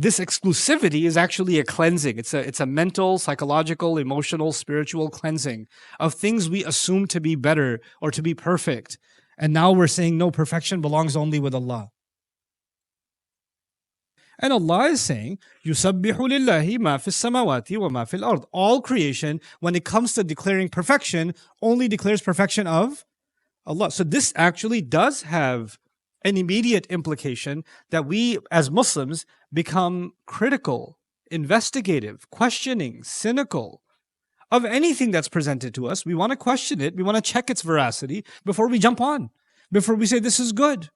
this exclusivity is actually a cleansing. It's a mental, psychological, emotional, spiritual cleansing of things we assume to be better or to be perfect. And now we're saying, no, perfection belongs only with Allah. And Allah is saying, يُسَبِّحُ لِلَّهِ مَا فِي السَّمَاوَاتِ وَمَا فِي الْأَرْضِ. All creation, when it comes to declaring perfection, only declares perfection of Allah. So this actually does have an immediate implication that we as Muslims become critical, investigative, questioning, cynical of anything that's presented to us. We want to question it. We want to check its veracity before we jump on, before we say this is good,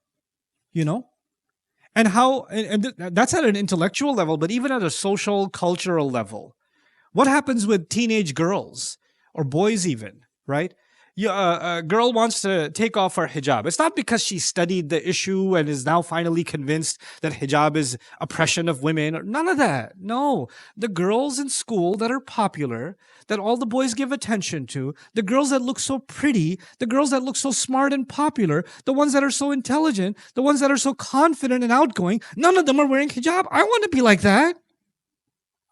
And that's at an intellectual level, but even at a social, cultural level. What happens with teenage girls or boys even, right? A girl wants to take off her hijab. It's not because she studied the issue and is now finally convinced that hijab is oppression of women. None of that. No. The girls in school that are popular, that all the boys give attention to, the girls that look so pretty, the girls that look so smart and popular, the ones that are so intelligent, the ones that are so confident and outgoing, none of them are wearing hijab. I want to be like that.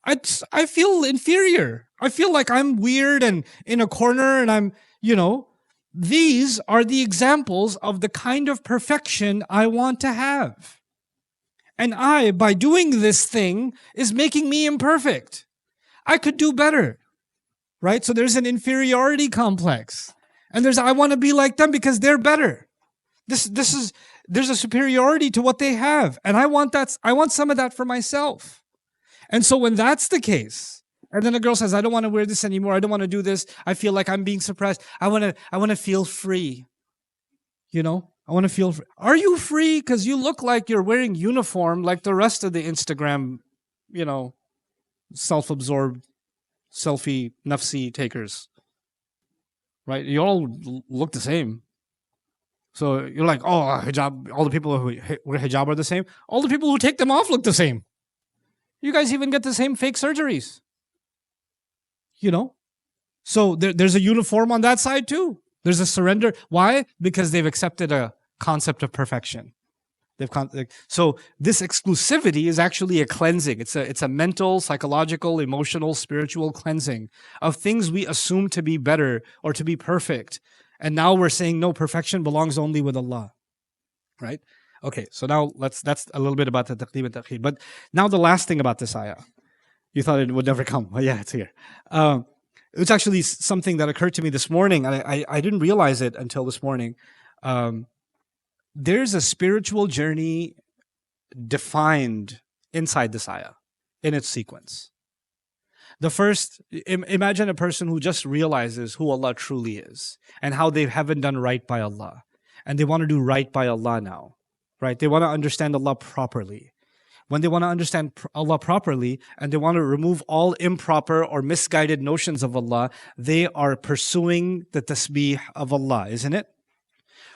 I feel inferior. I feel like I'm weird and in a corner and I'm, these are the examples of the kind of perfection I want to have. And by doing this thing, is making me imperfect. I could do better, right? So there's an inferiority complex. And I want to be like them because they're better. There's a superiority to what they have. And I want some of that for myself. And so when that's the case, and then a girl says, I don't want to wear this anymore. I don't want to do this. I feel like I'm being suppressed. I want to feel free. I want to feel free. Are you free? Because you look like you're wearing uniform like the rest of the Instagram, self-absorbed, selfie, nafsi takers. Right? You all look the same. So you're like, oh, hijab, all the people who wear hijab are the same. All the people who take them off look the same. You guys even get the same fake surgeries. So there's a uniform on that side too. There's a surrender. Why? Because they've accepted a concept of perfection. So this exclusivity is actually a cleansing. It's a mental, psychological, emotional, spiritual cleansing of things we assume to be better or to be perfect. And now we're saying, no, perfection belongs only with Allah. Right? Okay, so now that's a little bit about the taqdeem and ta'khir. But now the last thing about this ayah. You thought it would never come. Well, yeah, it's here. It's actually something that occurred to me this morning. I didn't realize it until this morning. There's a spiritual journey defined inside this ayah, in its sequence. The first, imagine a person who just realizes who Allah truly is and how they haven't done right by Allah. And they want to do right by Allah now. Right? They want to understand Allah properly. When they want to understand Allah properly and they want to remove all improper or misguided notions of Allah, they are pursuing the tasbih of Allah, isn't it?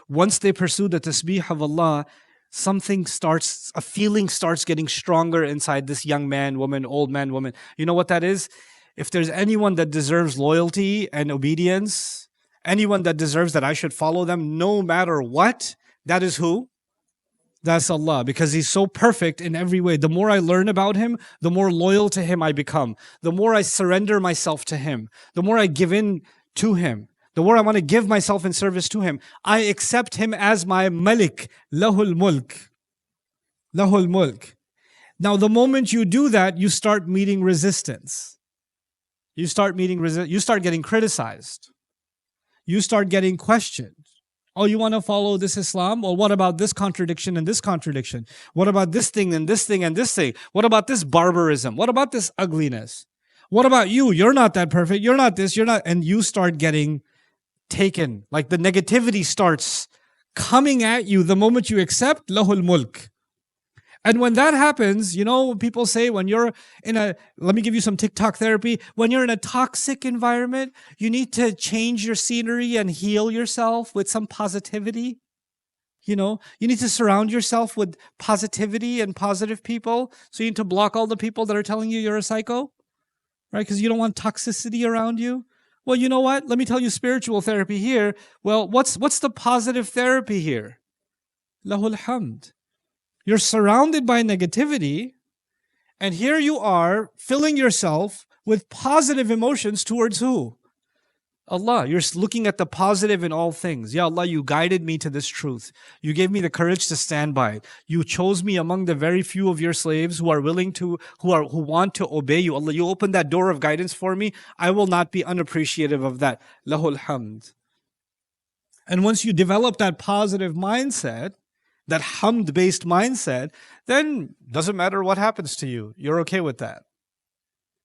Once they pursue the tasbih of Allah, a feeling starts getting stronger inside this young man, woman, old man, woman. You know what that is? If there's anyone that deserves loyalty and obedience, anyone that deserves that I should follow them no matter what, that is who? That's Allah, because He's so perfect in every way. The more I learn about Him, the more loyal to Him I become. The more I surrender myself to Him. The more I give in to Him. The more I want to give myself in service to Him. I accept Him as my Malik. Lahul Mulk. Lahul Mulk. Now the moment you do that, you start meeting resistance. You start getting criticized. You start getting questioned. Oh, you want to follow this Islam? Well, what about this contradiction and this contradiction? What about this thing and this thing and this thing? What about this barbarism? What about this ugliness? What about you? You're not that perfect. You're not this. You're not. And you start getting taken. Like the negativity starts coming at you the moment you accept Lahul Mulk. And when that happens, people say when you're let me give you some TikTok therapy. When you're in a toxic environment, you need to change your scenery and heal yourself with some positivity. You need to surround yourself with positivity and positive people. So you need to block all the people that are telling you you're a psycho, right? Because you don't want toxicity around you. Well, you know what? Let me tell you spiritual therapy here. Well, what's the positive therapy here? Lahul Hamd. You're surrounded by negativity, And here you are filling yourself with positive emotions towards who? Allah. You're looking at the positive in all things. Ya Allah, you guided me to this truth. You gave me the courage to stand by it. You chose me among the very few of your slaves who are willing to, who want to obey you. Allah, you opened that door of guidance for me. I will not be unappreciative of that. Lahul hamd. And once you develop that positive mindset, that hamd-based mindset, then doesn't matter what happens to you. You're okay with that.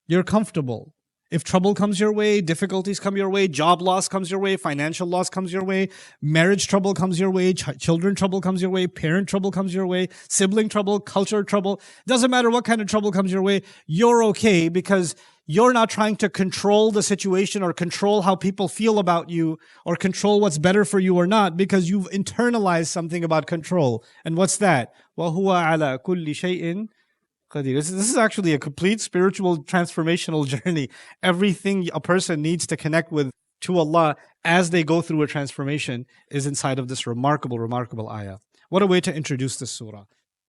You're comfortable. If trouble comes your way, difficulties come your way, job loss comes your way, financial loss comes your way, marriage trouble comes your way, children trouble comes your way, parent trouble comes your way, sibling trouble, culture trouble, doesn't matter what kind of trouble comes your way, you're okay because you're not trying to control the situation or control how people feel about you or control what's better for you or not because you've internalized something about control. And what's that? وَهُوَ عَلَى كُلِّ شَيْءٍ Qadir. This is actually a complete spiritual transformational journey. Everything a person needs to connect with to Allah as they go through a transformation is inside of this remarkable, remarkable ayah. What a way to introduce this surah.